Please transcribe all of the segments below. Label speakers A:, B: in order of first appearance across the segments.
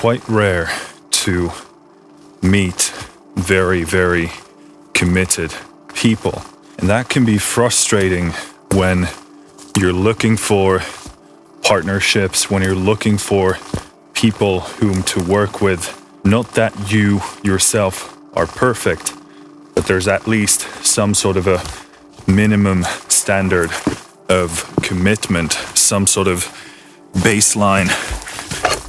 A: quite rare to meet very, very committed people. And that can be frustrating when you're looking for partnerships, when you're looking for people whom to work with. Not that you yourself are perfect, but there's at least some sort of a minimum standard of commitment, some sort of baseline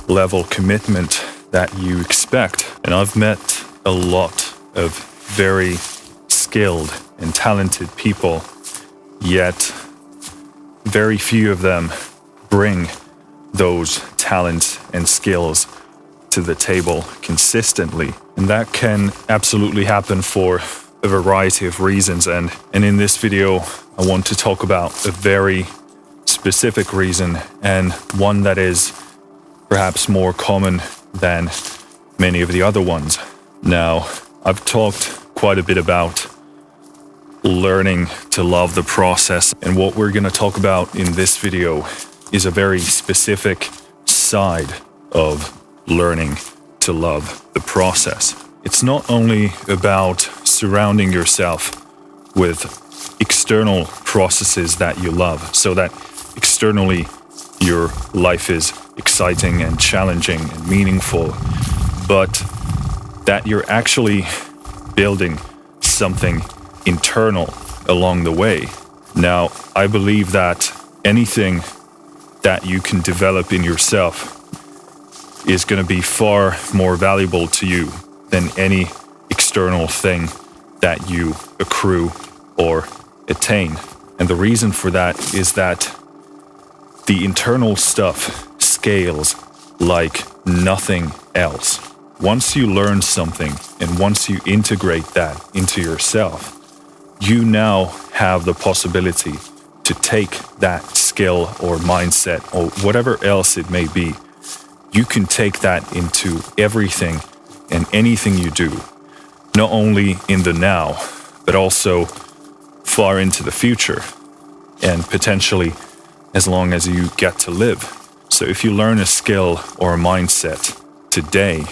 A: level commitment that you expect. And I've met a lot of very skilled and talented people, yet very few of them bring those talents and skills to the table consistently. And that can absolutely happen for a variety of reasons. And in this video, I want to talk about a very specific reason, and one that is perhaps more common than many of the other ones. Now, I've talked quite a bit about learning to love the process, and what we're going to talk about in this video is a very specific side of learning to love the process. It's not only about surrounding yourself with external processes that you love, so that externally your life is exciting and challenging and meaningful, but that you're actually building something internal along the way. Now, I believe that anything that you can develop in yourself is going to be far more valuable to you than any external thing that you accrue or attain. And the reason for that is that the internal stuff scales like nothing else. Once you learn something and once you integrate that into yourself, you now have the possibility to take that skill or mindset or whatever else it may be. You can take that into everything and anything you do, not only in the now, but also far into the future, and potentially as long as you get to live. So if you learn a skill or a mindset today,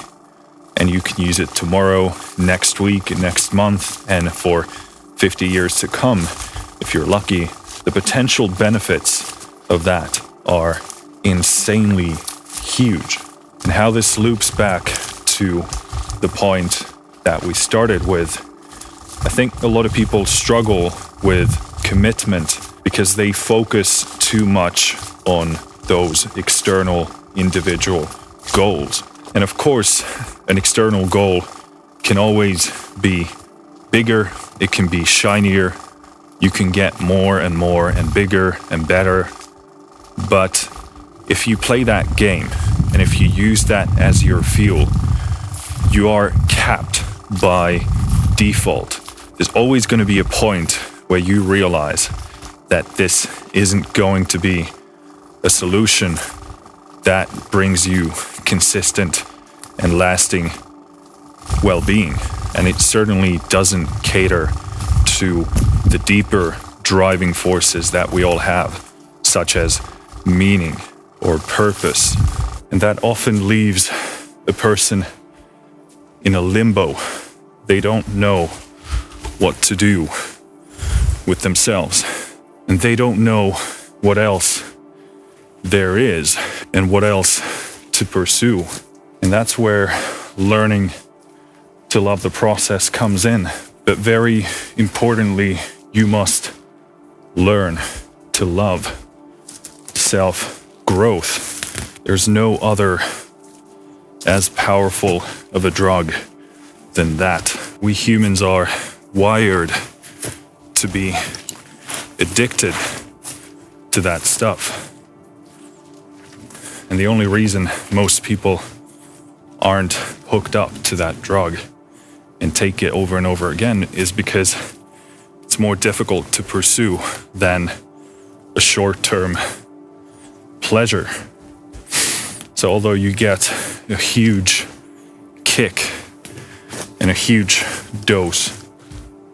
A: and you can use it tomorrow, next week, next month, and for 50 years to come, if you're lucky, the potential benefits of that are insanely huge. And how this loops back to the point that we started with, I think a lot of people struggle with commitment because they focus too much on those external individual goals. And of course, an external goal can always be bigger, it can be shinier, you can get more and more and bigger and better. But if you play that game and if you use that as your fuel, you are capped by default. There's always going to be a point where you realize that this isn't going to be a solution that brings you consistent and lasting well-being. And it certainly doesn't cater to the deeper driving forces that we all have, such as meaning or purpose. And that often leaves a person in a limbo. They don't know what to do with themselves, and they don't know what else there is and what else to pursue. And that's where learning to love the process comes in. But very importantly, you must learn to love self-growth. There's no other as powerful of a drug than that. We humans are wired to be addicted to that stuff. And the only reason most people aren't hooked up to that drug and take it over and over again is because it's more difficult to pursue than a short-term pleasure. So although you get a huge kick and a huge dose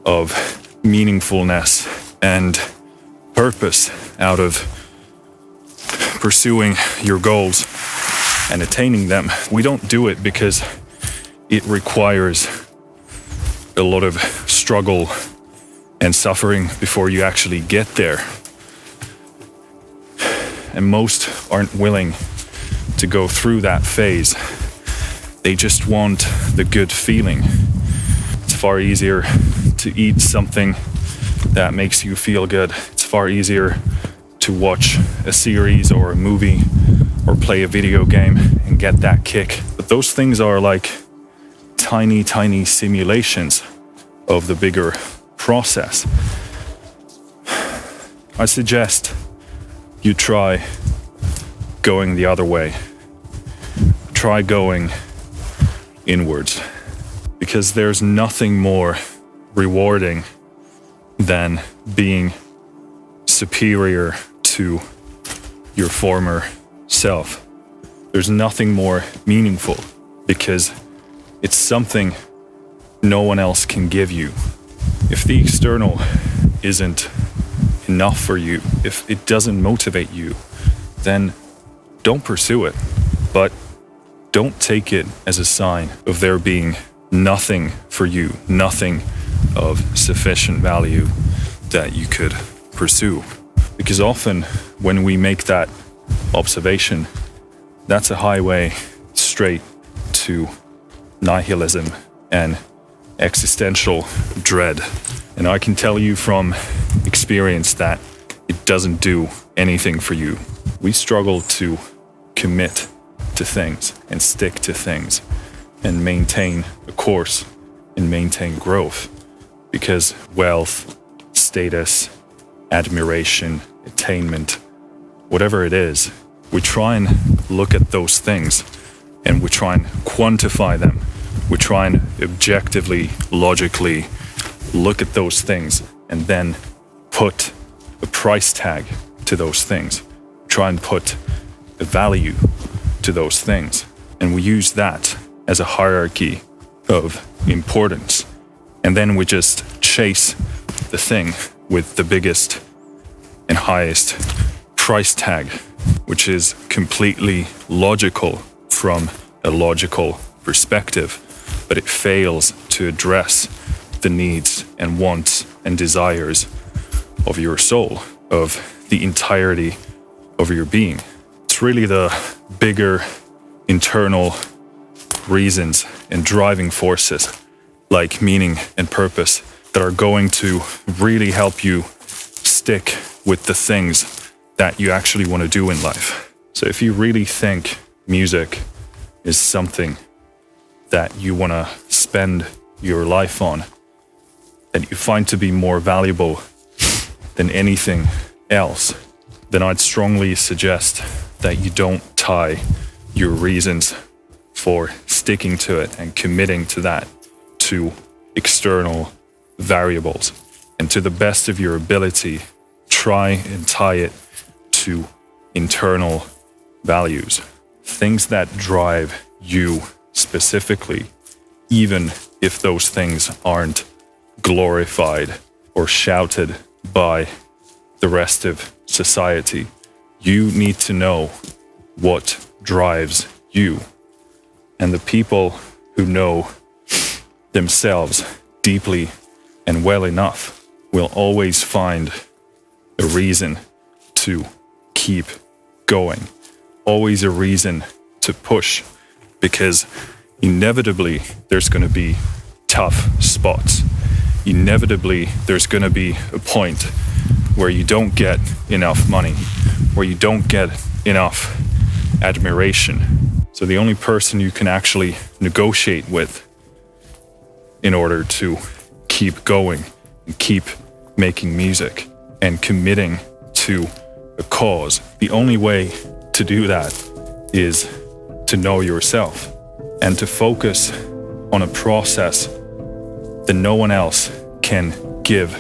A: of meaningfulness and purpose out of pursuing your goals, and attaining them. We don't do it because it requires a lot of struggle and suffering before you actually get there. And most aren't willing to go through that phase. They just want the good feeling. It's far easier to eat something that makes you feel good. It's far easier to watch a series or a movie or play a video game and get that kick. But those things are like tiny, tiny simulations of the bigger process. I suggest you try going the other way. Try going inwards, because there's nothing more rewarding than being superior to your former self. There's nothing more meaningful, because it's something no one else can give you. If the external isn't enough for you, if it doesn't motivate you, then don't pursue it. But don't take it as a sign of there being nothing for you, nothing of sufficient value that you could pursue. Because often when we make that observation, that's a highway straight to nihilism and existential dread. And I can tell you from experience that it doesn't do anything for you. We struggle to commit to things and stick to things and maintain a course and maintain growth, because wealth, status, admiration, attainment, whatever it is, we try and look at those things and we try and quantify them. We try and objectively, logically look at those things and then put a price tag to those things. Try and put a value to those things. And we use that as a hierarchy of importance. And then we just chase the thing with the biggest and highest price tag, which is completely logical from a logical perspective, but it fails to address the needs and wants and desires of your soul, of the entirety of your being. It's really the bigger internal reasons and driving forces like meaning and purpose that are going to really help you stick with the things that you actually want to do in life. So if you really think music is something that you want to spend your life on, that you find to be more valuable than anything else, then I'd strongly suggest that you don't tie your reasons for sticking to it and committing to that to external variables. And to the best of your ability, try and tie it to internal values, things that drive you specifically, even if those things aren't glorified or shouted by the rest of society. You need to know what drives you. And the people who know themselves deeply and well enough will always find a reason to keep going, always a reason to push, because inevitably there's going to be tough spots. Inevitably there's going to be a point where you don't get enough money, where you don't get enough admiration. So the only person you can actually negotiate with in order to keep going and keep making music and committing to a cause, the only way to do that is to know yourself and to focus on a process that no one else can give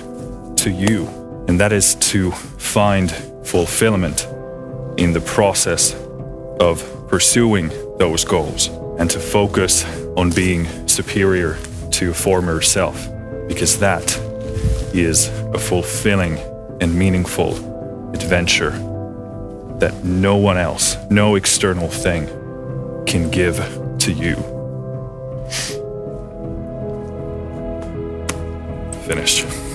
A: to you. And that is to find fulfillment in the process of pursuing those goals and to focus on being superior to your former self, because that is a fulfilling and meaningful adventure that no one else, no external thing can give to you. Finished.